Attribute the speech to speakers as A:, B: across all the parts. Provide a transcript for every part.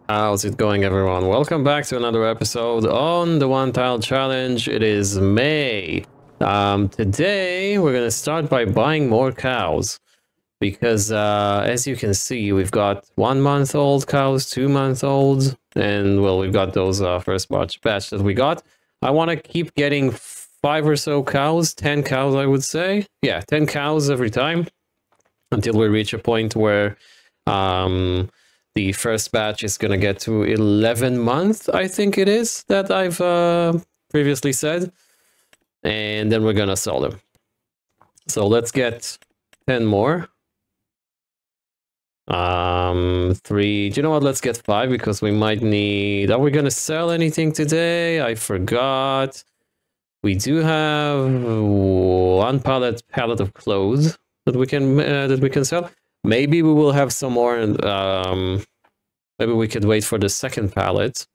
A: How's it going, everyone? Welcome back to another episode on the One Tile Challenge. It is May. Today we're gonna start by buying more cows because, as you can see, we've got 1-month-old cows, 2-month-olds, and well, we've got those first batch that we got. I want to keep getting 5 or so cows, 10 cows, I would say. Yeah, 10 cows every time until we reach a point where the first batch is going to get to 11 months, I think it is, that I've previously said. And then we're going to sell them. So let's get 10 more. 3. Do you know what? Let's get 5 because we might need... Are we going to sell anything today? I forgot. We do have 1 pallet of clothes that we can sell. Maybe we will have some more. Maybe we could wait for the second pallet.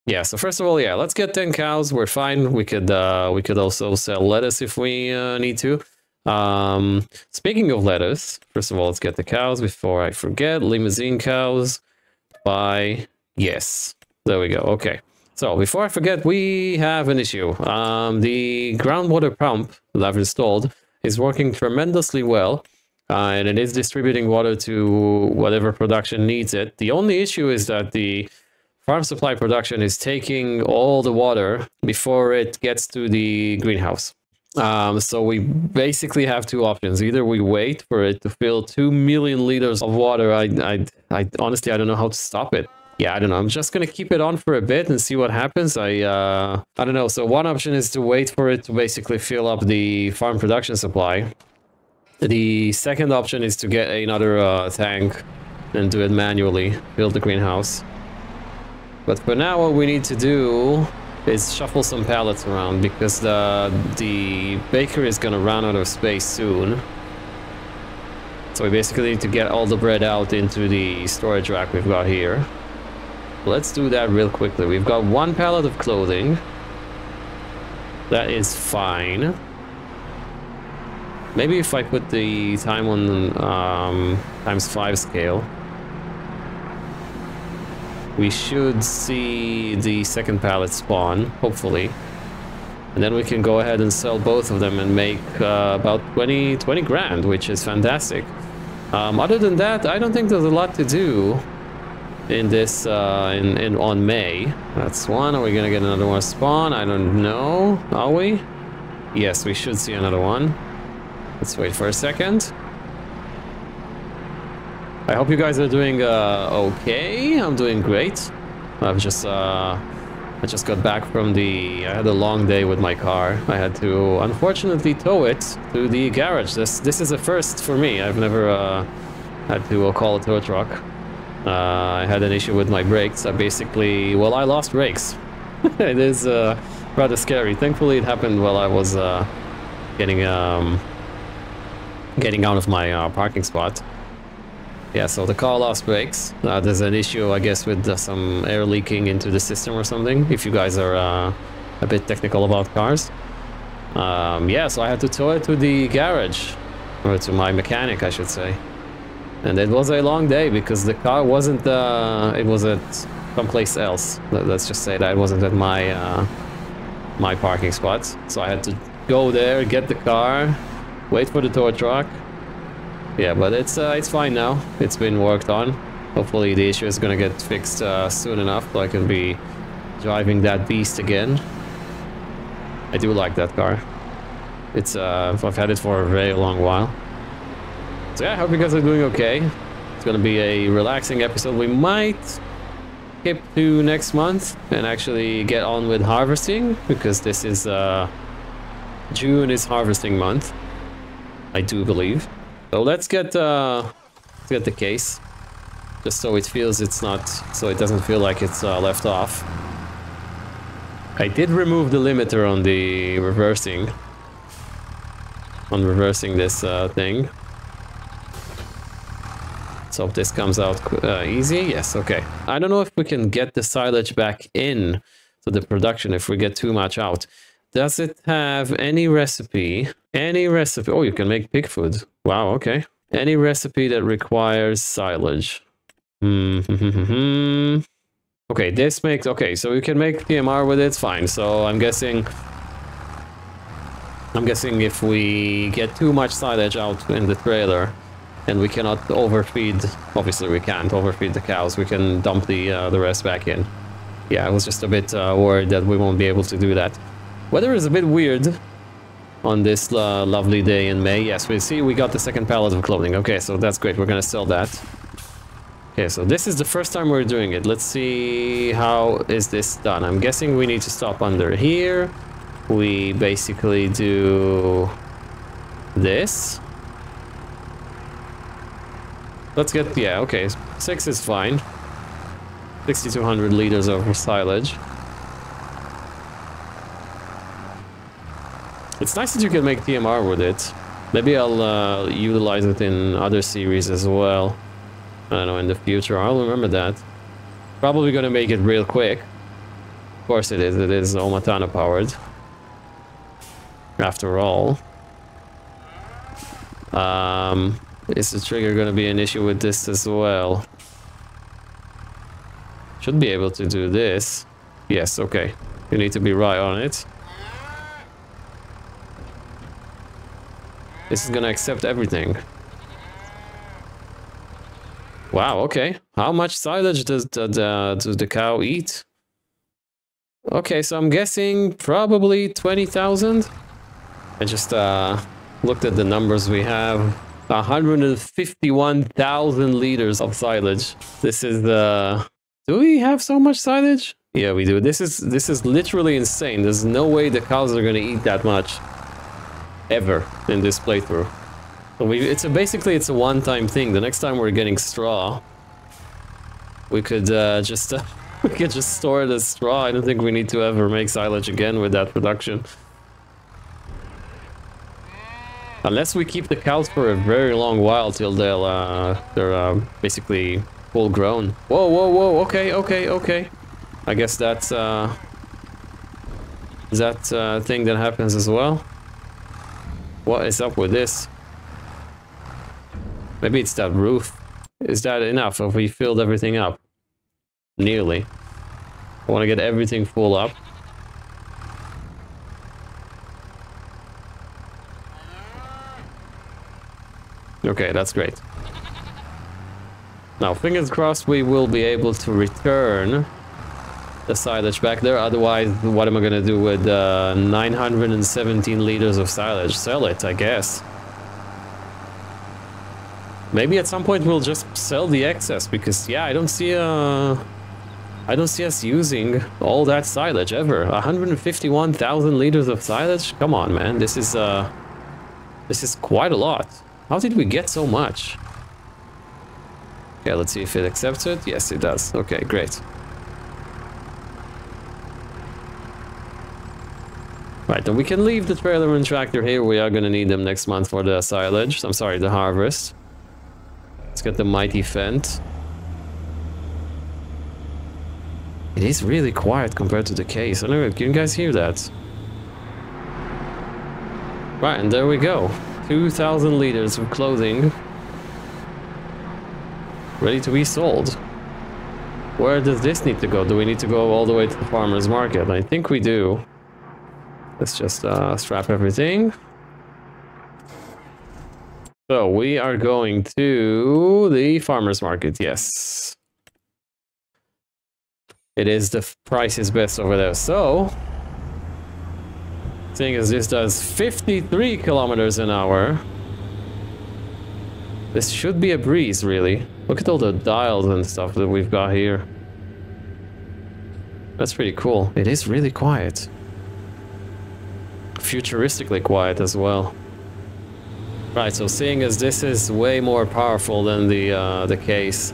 A: Yeah. So first of all, yeah, let's get 10 cows. We're fine. We could also sell lettuce if we need to. Speaking of lettuce, first of all, let's get the cows before I forget. Limousine cows. Buy. Yes. There we go. Okay. So before I forget, we have an issue. The groundwater pump that I've installed is working tremendously well. And it is distributing water to whatever production needs it. The only issue is that the farm supply production is taking all the water before it gets to the greenhouse. So we basically have 2 options. Either we wait for it to fill 2 million liters of water. I honestly, I don't know how to stop it. Yeah, I don't know. I'm just going to keep it on for a bit and see what happens. I don't know. So one option is to wait for it to basically fill up the farm production supply. The second option is to get another tank and do it manually, build the greenhouse. But for now, what we need to do is shuffle some pallets around because the bakery is going to run out of space soon. So we basically need to get all the bread out into the storage rack we've got here. Let's do that real quickly. We've got 1 pallet of clothing. That is fine. Maybe if I put the time on ×5 scale, we should see the second pallet spawn, hopefully. And then we can go ahead and sell both of them and make about 20 grand, which is fantastic. Other than that, I don't think there's a lot to do in this on May. That's 1. Are we gonna get another one spawn? I don't know. Are we? Yes, we should see another one. Let's wait for a second. I hope you guys are doing okay. I'm doing great. I just got back from I had a long day with my car. I had to unfortunately tow it to the garage. This is a first for me. I've never had to call a tow truck. I had an issue with my brakes. I lost brakes. It is rather scary. Thankfully, it happened while I was getting out of my parking spot. Yeah, so the car lost brakes. There's an issue, I guess, with some air leaking into the system or something, if you guys are a bit technical about cars. Yeah, so I had to tow it to the garage, or to my mechanic, I should say. And it was a long day because the car wasn't, it was at someplace else. Let's just say that it wasn't at my parking spot. So I had to go there, get the car, wait for the tow truck. Yeah, but it's fine now. It's been worked on. Hopefully the issue is gonna get fixed soon enough so I can be driving that beast again. I do like that car. It's I've had it for a very long while. So yeah, I hope you guys are doing okay. It's gonna be a relaxing episode. We might skip to next month and actually get on with harvesting because this is June is harvesting month, I do believe. So let's get the case, just so it feels it doesn't feel like it's left off. I did remove the limiter on the reversing this thing. So if this comes out easy, yes, okay. I don't know if we can get the silage back in to the production if we get too much out. Does it have any recipe? Any recipe? Oh, you can make pig food. Wow, okay. Any recipe that requires silage. Okay, this makes... Okay, so we can make TMR with it, fine. So I'm guessing if we get too much silage out in the trailer and we cannot overfeed... Obviously we can't overfeed the cows, we can dump the rest back in. Yeah, I was just a bit worried that we won't be able to do that. Weather is a bit weird on this lovely day in May. Yes, we see we got the second pallet of clothing. Okay, so that's great, we're gonna sell that. Okay, so this is the first time we're doing it. Let's see how is this done. I'm guessing we need to stop under here. We basically do this. Let's get, yeah, okay, 6 is fine. 6,200 liters of silage. It's nice that you can make TMR with it. Maybe I'll utilize it in other series as well. I don't know, in the future. I'll remember that. Probably gonna make it real quick. Of course it is. It is Omatana powered. After all. Is the trigger gonna be an issue with this as well? Should be able to do this. Yes, okay. You need to be right on it. This is gonna accept everything. Wow, okay. How much silage does the cow eat? Okay, so I'm guessing probably 20,000. I just looked at the numbers we have. 151,000 liters of silage. This is the... Do we have so much silage? Yeah, we do. This is literally insane. There's no way the cows are gonna eat that much ever in this playthrough. So basically it's a one-time thing. The next time we're getting straw, we could just store it as straw. I don't think we need to ever make silage again with that production. Unless we keep the cows for a very long while till they're basically full grown. Whoa, whoa, whoa, okay, okay, okay. I guess that's that thing that happens as well. What is up with this? Maybe it's that roof. Is that enough if we filled everything up? Nearly. I want to get everything full up. Okay, that's great. Now, fingers crossed we will be able to return the silage back there. Otherwise, what am I going to do with 917 liters of silage? Sell it, I guess. Maybe at some point we'll just sell the excess because, yeah, I don't see us using all that silage ever. 151,000 liters of silage? Come on, man. This is quite a lot. How did we get so much? Okay, let's see if it accepts it. Yes, it does. Okay, great. Right, then we can leave the trailer and tractor here. We are going to need them next month for the silage. I'm sorry, the harvest. Let's get the mighty Fent. It is really quiet compared to the case. I don't know, can you guys hear that? Right, and there we go. 2,000 liters of clothing. Ready to be sold. Where does this need to go? Do we need to go all the way to the farmer's market? I think we do. Let's just strap everything. So we are going to the farmer's market, yes. It is, the price is best over there. So, seeing as this does 53 kilometers an hour, this should be a breeze, really. Look at all the dials and stuff that we've got here. That's pretty cool. It is really quiet. Futuristically quiet as well. Right, so seeing as this is way more powerful than the case,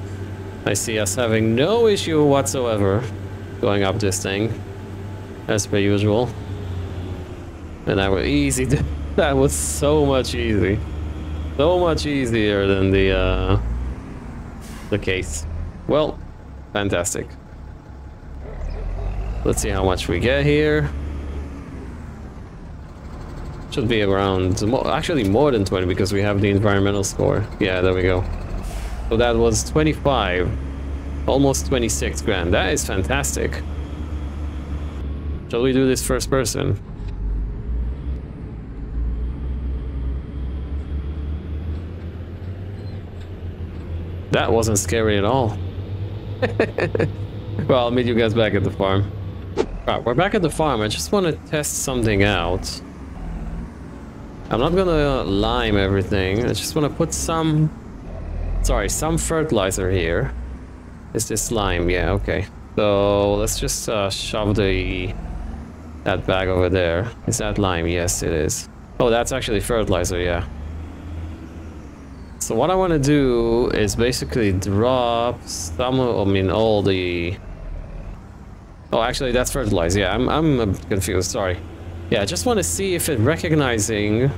A: I see us having no issue whatsoever going up this thing, as per usual. And that was easy. That was so much easy. So much easier than the case. Well, fantastic. Let's see how much we get here. Should be around, actually more than 20 because we have the environmental score. Yeah, there we go. So that was 25. Almost 26 grand. That is fantastic. Shall we do this first person? That wasn't scary at all. Well, I'll meet you guys back at the farm. Alright, we're back at the farm. I just want to test something out. I'm not gonna lime everything. I just want to put some... Sorry, some fertilizer here. Is this lime? Yeah, okay. So let's just shove that bag over there. Is that lime? Yes, it is. Oh, that's actually fertilizer, yeah. So what I want to do is basically drop some of, I mean, all the... Oh, actually, that's fertilizer. Yeah, I'm a bit confused. Sorry. Yeah, I just want to see if it recognizes,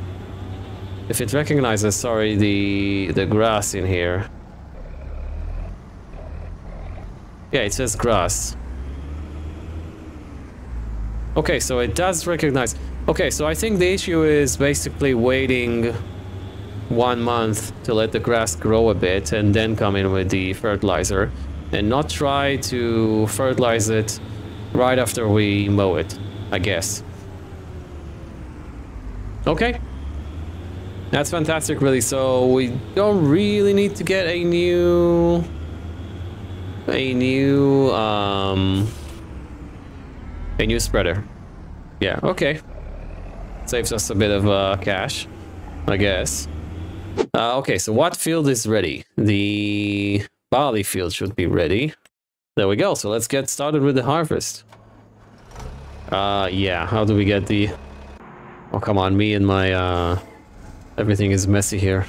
A: sorry, the grass in here. Yeah, it says grass. Okay, so it does recognize. Okay, so I think the issue is basically waiting 1 month to let the grass grow a bit and then come in with the fertilizer, and not try to fertilize it right after we mow it, I guess. Okay, that's fantastic, really. So we don't really need to get a new spreader. Yeah, okay, saves us a bit of cash, I guess. Okay, so what field is ready? The barley field should be ready. There we go. So let's get started with the harvest. Yeah, how do we get the... Oh, come on, me and my, everything is messy here.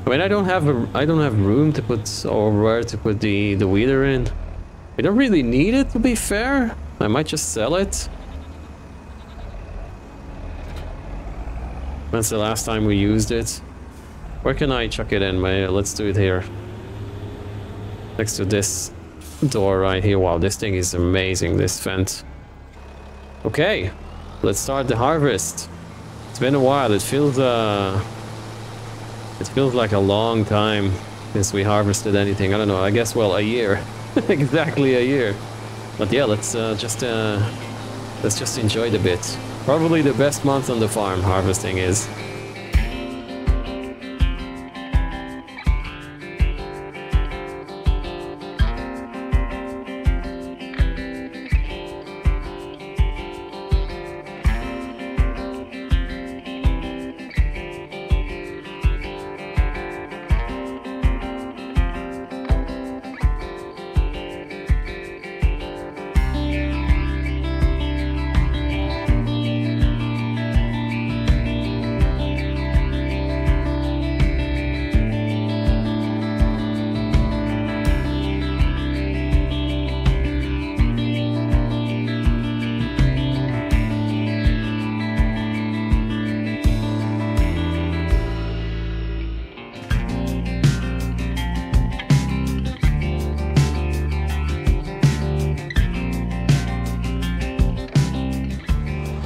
A: I mean, I don't have room to put, or where to put the weeder in. I don't really need it, to be fair. I might just sell it. When's the last time we used it? Where can I chuck it in? Let's do it here. Next to this door right here. Wow, this thing is amazing, this vent. Okay, let's start the harvest. It's been a while. It feels like a long time since we harvested anything. I don't know, I guess, well, a year. Exactly a year. But yeah, let's just enjoy the bit. Probably the best month on the farm, harvesting is.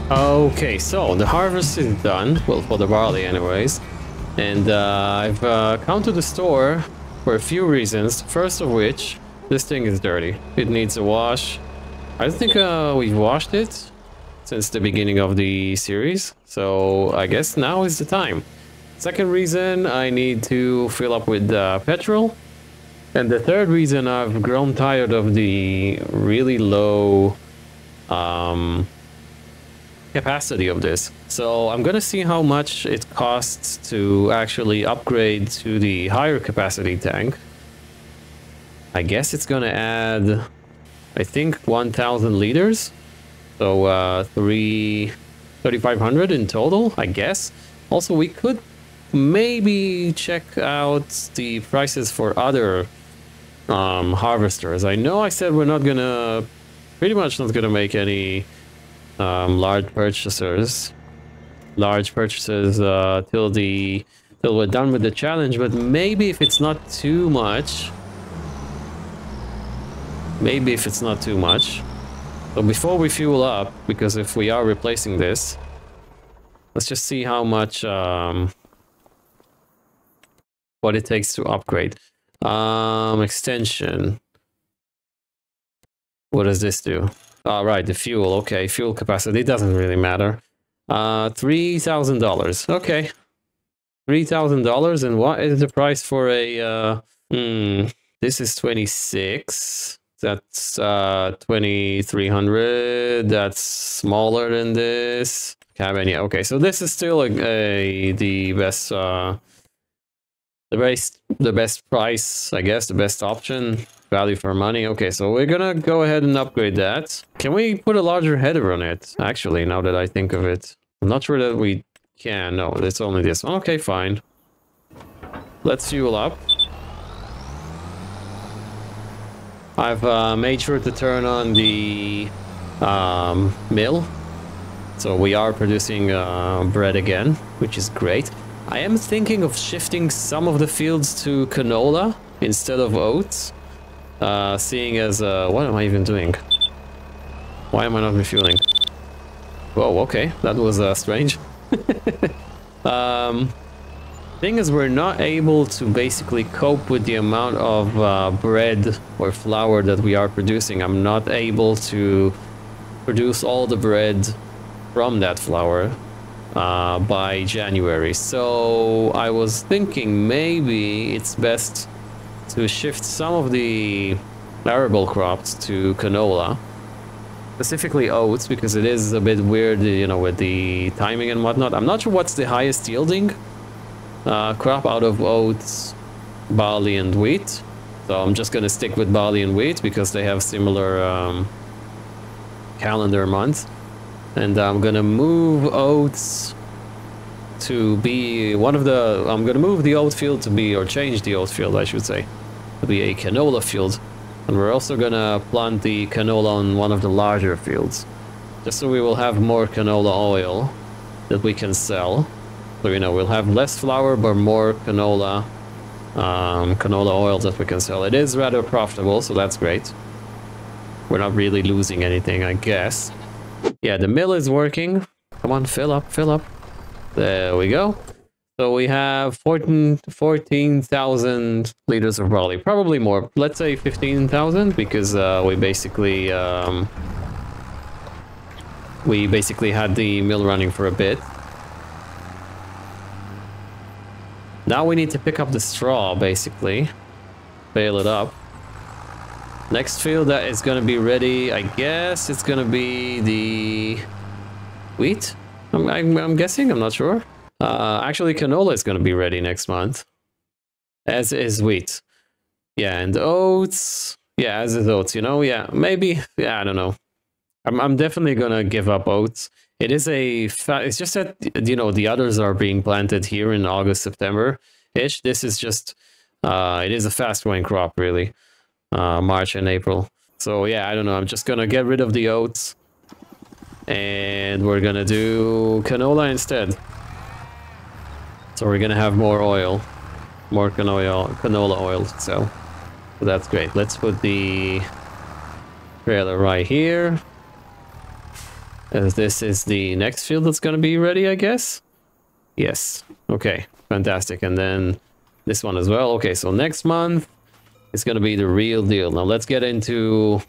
A: Okay, so the harvest is done, well, for the barley anyways, and I've come to the store for a few reasons. First of which, this thing is dirty. It needs a wash. I don't think we've washed it since the beginning of the series, so I guess now is the time. Second reason, I need to fill up with petrol. And the third reason, I've grown tired of the really low capacity of this. So I'm gonna see how much it costs to actually upgrade to the higher capacity tank. I guess it's gonna add, I think, 1,000 liters. So 3,500 in total, I guess. Also, we could maybe check out the prices for other harvesters. I know I said we're not gonna, pretty much not gonna make any large purchases till we're done with the challenge, but maybe if it's not too much, so before we fuel up, because if we are replacing this, let's just see how much what it takes to upgrade. Extension. What does this do? Oh, right, the fuel. Okay, fuel capacity doesn't really matter. $3,000. Okay. $3,000, and what is the price for a this is 26. That's 2,300. That's smaller than this. Have any? Okay, so this is still the best the best price, I guess, the best option, value for money. Okay, so we're gonna go ahead and upgrade that. Can we put a larger header on it? Actually, now that I think of it, I'm not sure that we can. No, it's only this one. Okay, fine. Let's fuel up. I've made sure to turn on the mill. So we are producing bread again, which is great. I am thinking of shifting some of the fields to canola instead of oats. Seeing as... what am I even doing? Why am I not refueling? Whoa, okay. That was strange. Thing is, we're not able to basically cope with the amount of bread or flour that we are producing. I'm not able to produce all the bread from that flour by January. So I was thinking maybe it's best to shift some of the arable crops to canola, specifically oats, because it is a bit weird, you know, with the timing and whatnot. I'm not sure what's the highest yielding crop out of oats, barley and wheat. So I'm just gonna stick with barley and wheat because they have similar calendar months. And I'm gonna move oats to be one of the... I'm gonna move the oat field to be, or change the oat field, I should say, to be a canola field. And we're also gonna plant the canola on one of the larger fields, just so we will have more canola oil that we can sell. So, you know, we'll have less flour, but more canola, canola oil that we can sell. It is rather profitable, so that's great. We're not really losing anything, I guess. Yeah, the mill is working. Come on, fill up, fill up. There we go. So we have 14,000 liters of barley. Probably more. Let's say 15,000, because we basically had the mill running for a bit. Now we need to pick up the straw, basically. Bale it up. Next field that is going to be ready, I guess it's going to be the wheat. I'm guessing, I'm not sure. Actually, canola is going to be ready next month, as is wheat. Yeah, and oats. Yeah, as is oats, you know. Yeah, maybe. Yeah, I don't know. I'm definitely going to give up oats. It is it's just that, you know, the others are being planted here in August, September-ish. This is just, it is a fast-growing crop, really. March and April. So yeah, I don't know. I'm just gonna get rid of the oats, and we're gonna do canola instead. So we're gonna have more oil, more canola oil. So that's great. Let's put the trailer right here, as this is the next field that's gonna be ready, I guess. Yes. Okay. Fantastic. And then this one as well. Okay. So next month, it's going to be the real deal. Now let's get into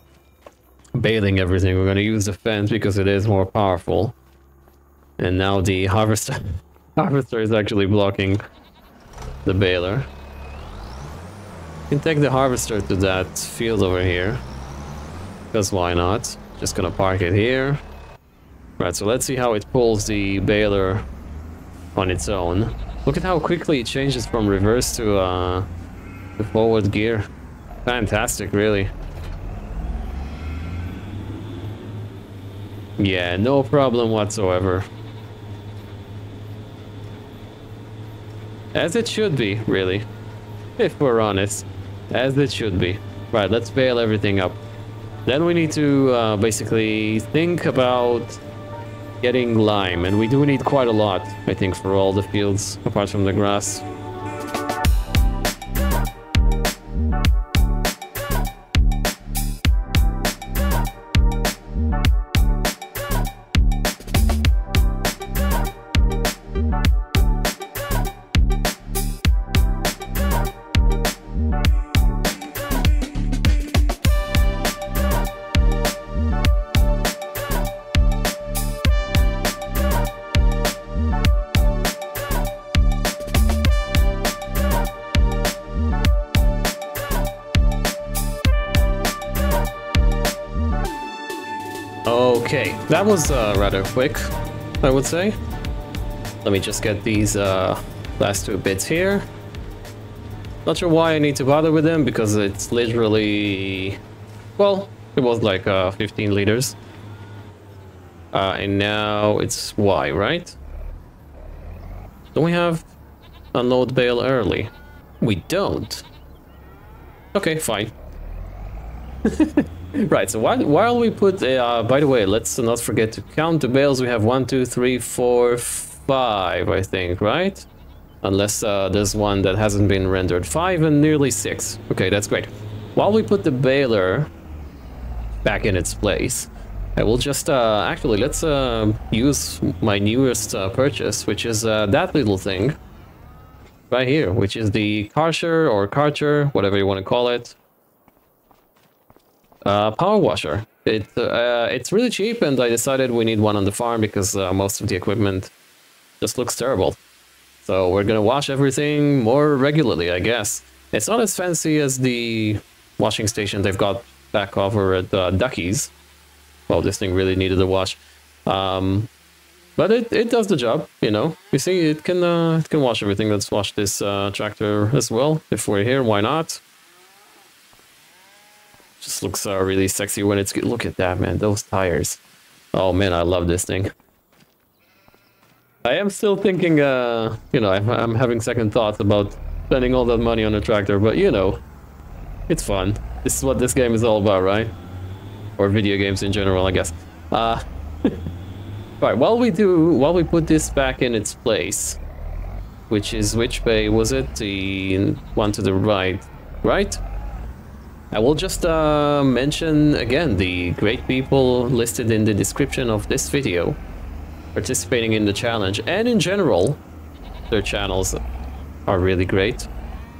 A: baling everything. We're going to use the fence because it is more powerful. And now the harvester is actually blocking the baler. You can take the harvester to that field over here, because why not? Just going to park it here. Right, so let's see how it pulls the baler on its own. Look at how quickly it changes from reverse to the forward gear. Fantastic, really. Yeah, no problem whatsoever. As it should be, really. If we're honest. As it should be. Right, let's bale everything up. Then we need to basically think about getting lime. And we do need quite a lot, I think, for all the fields, apart from the grass. Okay, that was rather quick, I would say. Let me just get these last two bits here. Not sure why I need to bother with them, because it's literally... Well, it was like 15 liters. And now it's Y, right? Don't we have unload bale early? We don't. Okay, fine. Right, so while we put... by the way, let's not forget to count the bales. We have 1, 2, 3, 4, 5, I think, right? Unless there's one that hasn't been rendered. 5 and nearly 6. Okay, that's great. While we put the baler back in its place, I will just... actually, let's use my newest purchase, which is that little thing right here, which is the Karcher or Karcher, whatever you want to call it. Power washer. It's really cheap, and I decided we need one on the farm because most of the equipment just looks terrible. So we're gonna wash everything more regularly, I guess. It's not as fancy as the washing station they've got back over at Ducky's. Well, this thing really needed a wash. But it does the job, you know. You see, it can wash everything. Let's wash this tractor as well. If we're here, why not? Just looks really sexy when it's... Look at that, man. Those tires. Oh, man, I love this thing. I am still thinking, you know, I'm having second thoughts about spending all that money on a tractor, but, you know, it's fun. This is what this game is all about, right? Or video games in general, I guess. Right, while we put this back in its place, which bay was it? The one to the right, right? I will just mention again the great people listed in the description of this video participating in the challenge, and in general their channels are really great.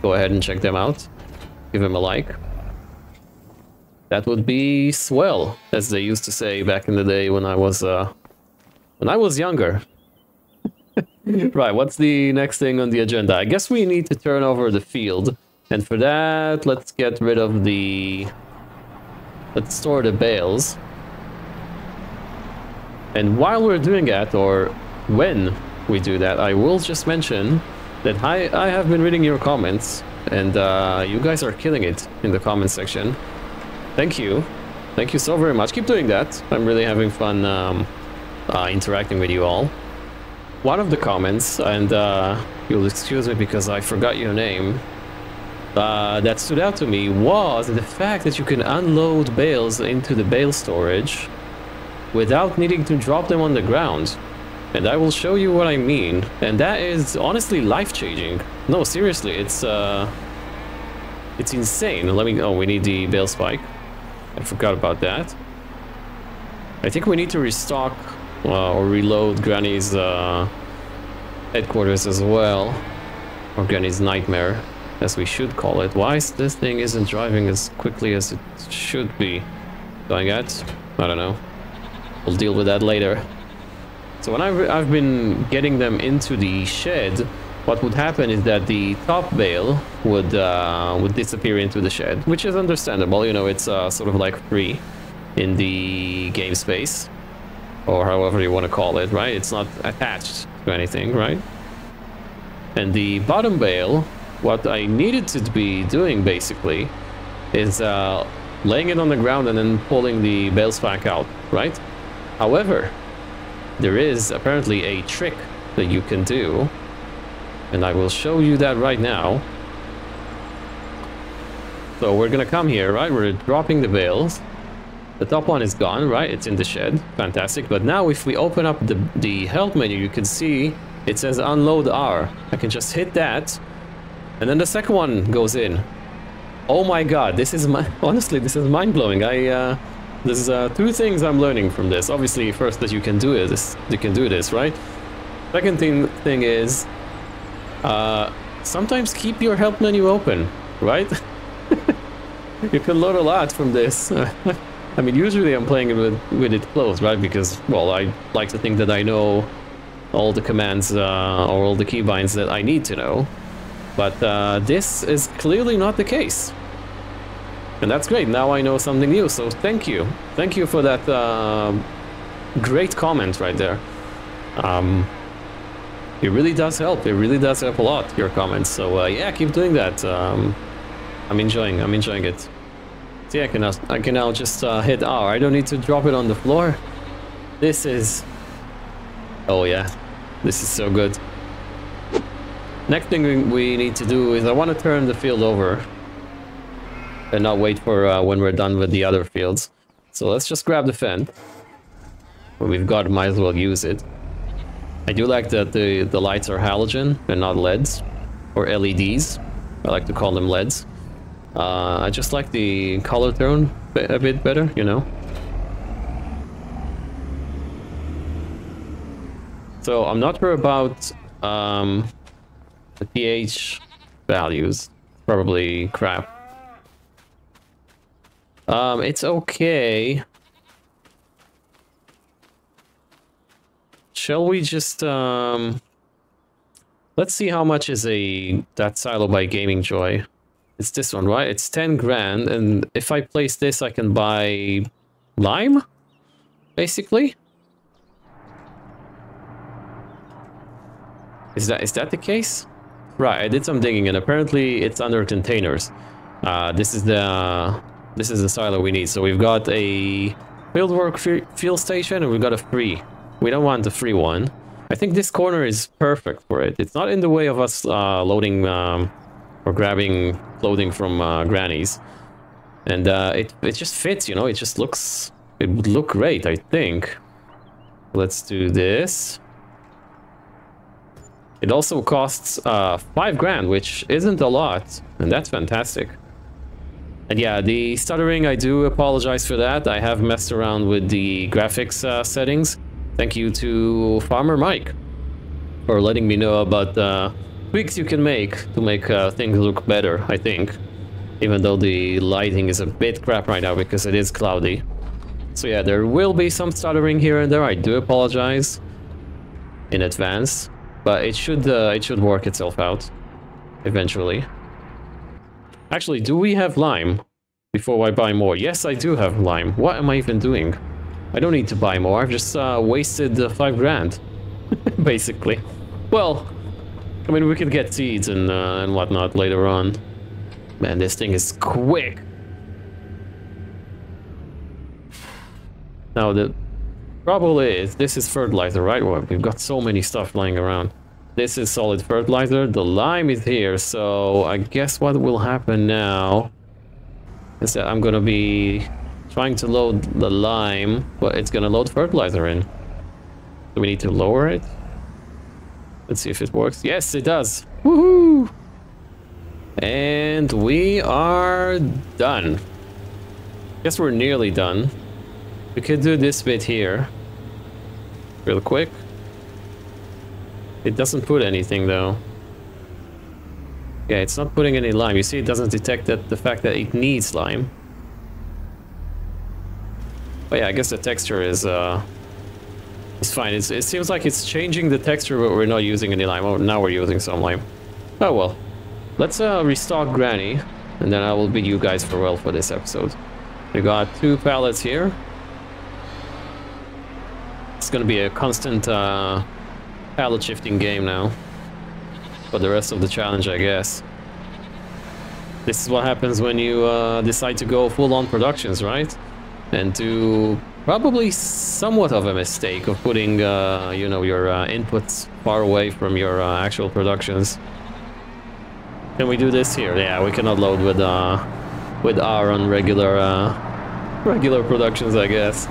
A: Go ahead and check them out, give them a like. That would be swell, as they used to say back in the day when I was younger. Right, what's the next thing on the agenda? I guess we need to turn over the field. And for that, let's get rid of the... Let's store the bales. And while we're doing that, or when we do that, I will just mention that I have been reading your comments, and you guys are killing it in the comment section. Thank you. Thank you so very much. Keep doing that. I'm really having fun interacting with you all. One of the comments, and you'll excuse me because I forgot your name, that stood out to me was the fact that you can unload bales into the bale storage without needing to drop them on the ground. And I will show you what I mean. And that is honestly life-changing. No, seriously, it's insane. Let me... Oh, we need the bale spike. I forgot about that. I think we need to restock or reload Granny's headquarters as well. Or Granny's nightmare, as we should call it. Why is this thing isn't driving as quickly as it should be going at? I don't know. We'll deal with that later. So when I've been getting them into the shed, what would happen is that the top bale would disappear into the shed, which is understandable. You know, it's sort of like free in the game space, or however you want to call it, right? It's not attached to anything, right? And the bottom bale, what I needed to be doing basically is laying it on the ground and then pulling the bale spike out, right? However, there is apparently a trick that you can do, and I will show you that right now. So we're gonna come here, right? We're dropping the bales. The top one is gone, right? It's in the shed. Fantastic. But now if we open up the help menu, you can see it says unload R. I can just hit that, and then the second one goes in. Oh my god, this is honestly, this is mind-blowing. There's two things I'm learning from this. Obviously, first, that you can do this, right? Second thing is, sometimes keep your help menu open, right? You can learn a lot from this. I mean, usually I'm playing it with it closed, right? Because, well, I like to think that I know all the commands or all the keybinds that I need to know. But this is clearly not the case. And that's great. Now I know something new. So thank you. Thank you for that great comment right there. It really does help. It really does help a lot, your comments. So yeah, keep doing that. I'm enjoying it. See, I can now just hit R. I don't need to drop it on the floor. This is... Oh yeah, this is so good. Next thing we need to do is I want to turn the field over and not wait for when we're done with the other fields. So let's just grab the fan. When we've got it, might as well use it. I do like that the lights are halogen and not LEDs or LEDs. I like to call them LEDs. I just like the color tone a bit better, you know. So I'm not sure about the pH values. Probably crap. It's okay. Shall we just let's see how much is that silo by Gaming Joy. It's this one, right? It's 10 grand, and if I place this I can buy lime, basically. Is that the case? Right, I did some digging and apparently it's under containers. This is the silo we need. So we've got a fieldwork fuel station and we've got a free. We don't want the free one. I think this corner is perfect for it. It's not in the way of us loading or grabbing clothing from grannies. And it just fits, you know, it would look great, I think. Let's do this. It also costs 5 grand, which isn't a lot, and that's fantastic. And yeah, the stuttering, I do apologize for that. I have messed around with the graphics settings. Thank you to Farmer Mike for letting me know about tweaks you can make to make things look better, I think. Even though the lighting is a bit crap right now because it is cloudy. So yeah, there will be some stuttering here and there. I do apologize in advance. But it should work itself out eventually. Actually, do we have lime before I buy more? Yes, I do have lime. What am I even doing? I don't need to buy more. I've just wasted 5 grand, basically. Well, I mean, we could get seeds and whatnot later on. Man, this thing is quick. Now the trouble is, this is fertilizer, right? Well, we've got so many stuff lying around. This is solid fertilizer. The lime is here, so I guess what will happen now is that I'm gonna be trying to load the lime, but it's gonna load fertilizer in. Do we need to lower it? Let's see if it works. Yes, it does. Woohoo! And we are done. Guess we're nearly done. We could do this bit here real quick. It doesn't put anything though. Yeah, it's not putting any lime. You see, it doesn't detect the fact that it needs lime. But yeah, I guess the texture is fine. It seems like it's changing the texture, but we're not using any lime. Oh, now we're using some lime. Oh well. Let's restock Granny, and then I will bid you guys farewell for this episode. We got 2 pallets here. It's gonna be a constant pallet shifting game now for the rest of the challenge, I guess. This is what happens when you decide to go full-on productions, right? And do probably somewhat of a mistake of putting you know, your inputs far away from your actual productions. Can we do this here? Yeah, we cannot load with R on regular productions, I guess.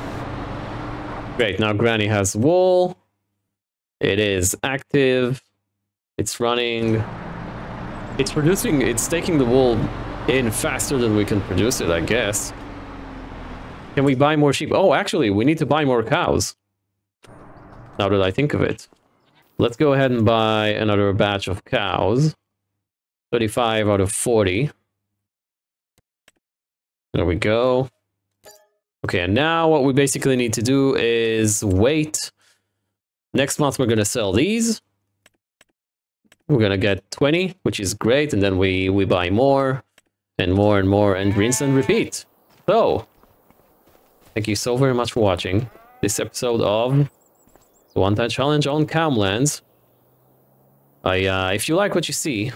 A: Great, now Granny has wool. It is active. It's running. It's producing, it's taking the wool in faster than we can produce it, I guess. Can we buy more sheep? Oh, actually, we need to buy more cows. Now that I think of it. Let's go ahead and buy another batch of cows. 35 out of 40. There we go. Okay, and now what we basically need to do is wait. Next month we're going to sell these. We're going to get 20, which is great, and then we buy more and more and more and rinse and repeat. So, thank you so very much for watching. this episode of the One Tile Challenge on Camlands. If you like what you see,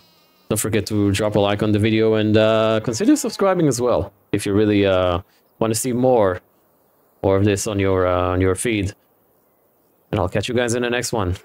A: don't forget to drop a like on the video and consider subscribing as well if you really want to see more of this on your feed. And I'll catch you guys in the next one.